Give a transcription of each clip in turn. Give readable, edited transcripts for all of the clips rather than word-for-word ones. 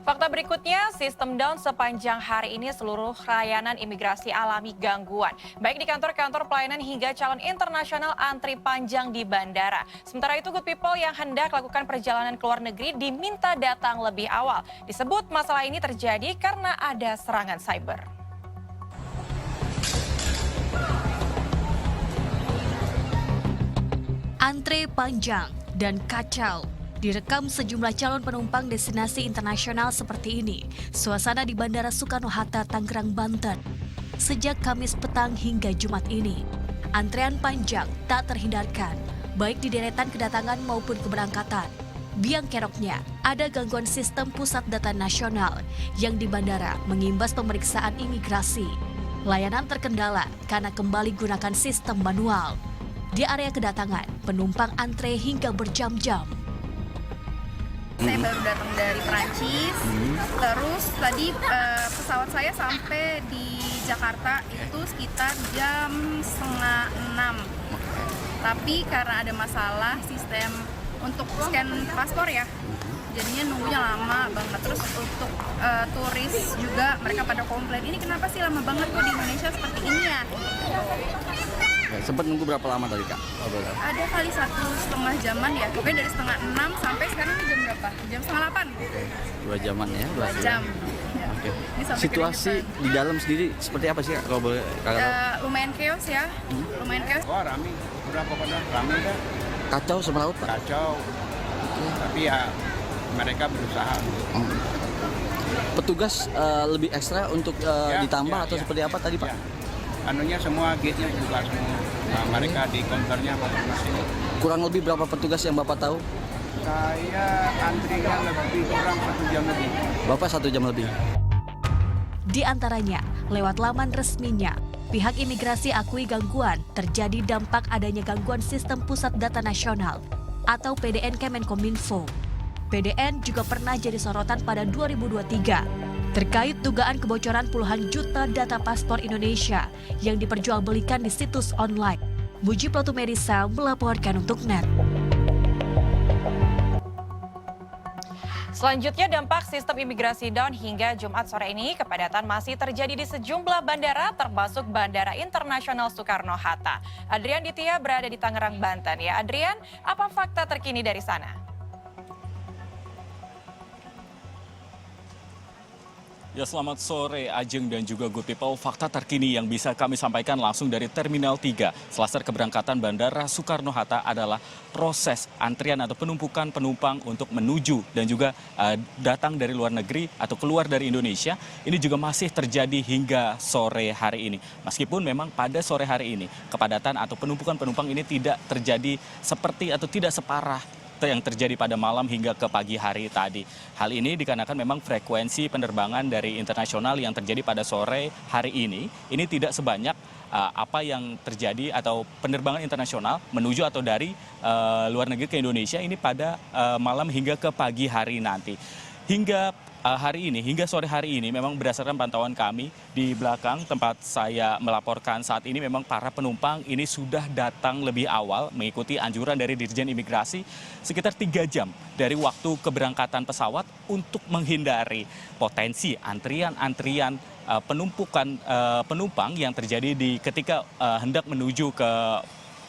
Fakta berikutnya, sistem down sepanjang hari ini seluruh layanan imigrasi alami gangguan. Baik di kantor-kantor pelayanan hingga calon internasional antri panjang di bandara. Sementara itu Good People yang hendak lakukan perjalanan ke luar negeri diminta datang lebih awal. Disebut masalah ini terjadi karena ada serangan cyber. Antre panjang dan kacau direkam sejumlah calon penumpang destinasi internasional seperti ini. Suasana di Bandara Soekarno-Hatta, Tangerang, Banten. Sejak Kamis petang hingga Jumat ini, antrean panjang tak terhindarkan, baik di deretan kedatangan maupun keberangkatan. Biang keroknya, ada gangguan sistem pusat data nasional yang di bandara mengimbas pemeriksaan imigrasi. Layanan terkendala karena kembali gunakan sistem manual. Di area kedatangan, penumpang antre hingga berjam-jam. Saya baru datang dari Perancis, terus tadi pesawat saya sampai di Jakarta itu sekitar jam 5:30. Tapi karena ada masalah sistem untuk scan paspor ya, jadinya nunggunya lama banget. Terus untuk turis juga mereka pada komplain, ini kenapa sih lama banget kok di Indonesia seperti ini ya? Sempat nunggu berapa lama tadi, Kak? Ada kali 1,5 jaman ya, pokoknya dari 5:30 sampai sekarang ini jam berapa? Jam 7:30. 2 jaman ya? 2 jam. Ya. Oke. Ini sampai Situasi keringetan. di dalam sendiri seperti apa sih, Kak? Kalau boleh Kakak tahu? Lumayan chaos ya, lumayan chaos. Oh rame, udah pokoknya rame dah, Kacau semeraut, Pak? kacau. Tapi ya mereka berusaha. Petugas lebih ekstra untuk ditambah atau seperti apa tadi, Pak? Ya. Anunya semua gate-nya juga semua. Nah, mereka di counternya masing-masing. Kurang lebih berapa petugas yang Bapak tahu? Saya antrinya lebih kurang 1 jam lebih. Bapak 1 jam lebih. Di antaranya, lewat laman resminya, pihak imigrasi akui gangguan terjadi dampak adanya gangguan sistem pusat data nasional atau PDN Kemenkominfo. PDN juga pernah jadi sorotan pada 2023 terkait dugaan kebocoran puluhan juta data paspor Indonesia yang diperjualbelikan di situs online. Muji Platumedisa melaporkan untuk NET. Selanjutnya dampak sistem imigrasi down hingga Jumat sore ini kepadatan masih terjadi di sejumlah bandara termasuk Bandara Internasional Soekarno-Hatta. Adrian Ditya berada di Tangerang, Banten. Ya Adrian, apa fakta terkini dari sana? Ya selamat sore Ajeng dan juga Good People. Fakta terkini yang bisa kami sampaikan langsung dari Terminal 3 Selasar keberangkatan Bandara Soekarno-Hatta adalah proses antrian atau penumpukan penumpang untuk menuju dan juga datang dari luar negeri atau keluar dari Indonesia. Ini juga masih terjadi hingga sore hari ini. Meskipun memang pada sore hari ini kepadatan atau penumpukan penumpang ini tidak terjadi seperti atau tidak separah yang terjadi pada malam hingga ke pagi hari tadi. Hal ini dikarenakan memang frekuensi penerbangan dari internasional yang terjadi pada sore hari ini tidak sebanyak apa yang terjadi atau penerbangan internasional menuju atau dari luar negeri ke Indonesia ini pada malam hingga ke pagi hari nanti. Hingga hari ini, hingga sore hari ini memang berdasarkan pantauan kami di belakang tempat saya melaporkan saat ini memang para penumpang ini sudah datang lebih awal mengikuti anjuran dari Dirjen Imigrasi sekitar 3 jam dari waktu keberangkatan pesawat untuk menghindari potensi antrian-antrian penumpukan penumpang yang terjadi ketika hendak menuju ke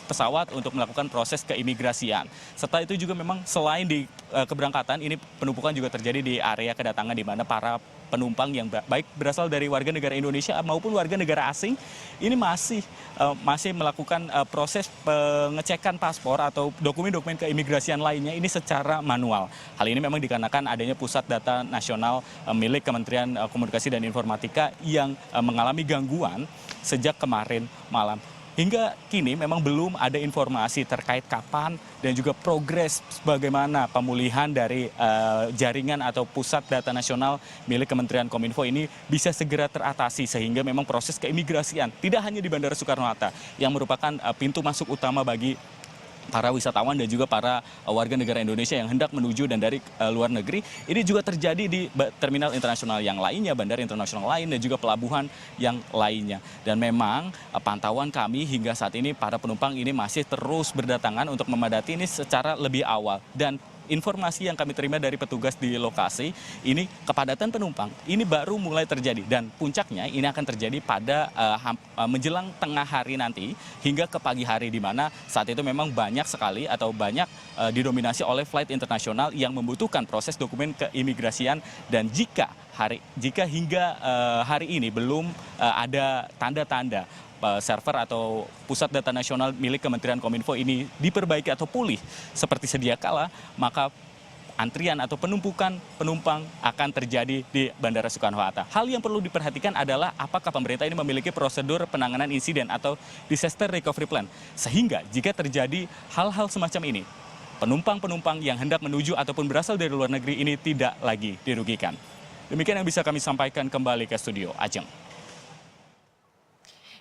pesawat untuk melakukan proses keimigrasian. Setelah itu juga memang selain di keberangkatan, ini penumpukan juga terjadi di area kedatangan di mana para penumpang yang baik berasal dari warga negara Indonesia maupun warga negara asing ini masih melakukan proses pengecekan paspor atau dokumen-dokumen keimigrasian lainnya ini secara manual. Hal ini memang dikarenakan adanya pusat data nasional milik Kementerian Komunikasi dan Informatika yang mengalami gangguan sejak kemarin malam. Hingga kini memang belum ada informasi terkait kapan dan juga progres bagaimana pemulihan dari jaringan atau pusat data nasional milik Kementerian Kominfo ini bisa segera teratasi sehingga memang proses keimigrasian tidak hanya di Bandara Soekarno-Hatta yang merupakan pintu masuk utama bagi para wisatawan dan juga para warga negara Indonesia yang hendak menuju dan dari luar negeri. Ini juga terjadi di terminal internasional yang lainnya, bandara internasional lain dan juga pelabuhan yang lainnya. Dan memang pantauan kami hingga saat ini para penumpang ini masih terus berdatangan untuk memadati ini secara lebih awal. Dan informasi yang kami terima dari petugas di lokasi, ini kepadatan penumpang ini baru mulai terjadi dan puncaknya ini akan terjadi pada menjelang tengah hari nanti hingga ke pagi hari, di mana saat itu memang banyak sekali atau banyak didominasi oleh flight internasional yang membutuhkan proses dokumen keimigrasian, dan jika hingga hari ini belum ada tanda-tanda server atau pusat data nasional milik Kementerian Kominfo ini diperbaiki atau pulih seperti sedia kala, maka antrian atau penumpukan penumpang akan terjadi di Bandara Soekarno-Hatta. Hal yang perlu diperhatikan adalah apakah pemerintah ini memiliki prosedur penanganan insiden atau disaster recovery plan, sehingga jika terjadi hal-hal semacam ini, penumpang-penumpang yang hendak menuju ataupun berasal dari luar negeri ini tidak lagi dirugikan. Demikian yang bisa kami sampaikan, kembali ke studio. Ajeng.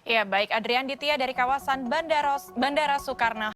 Ya, baik, Adrian Ditya dari kawasan Bandara Soekarno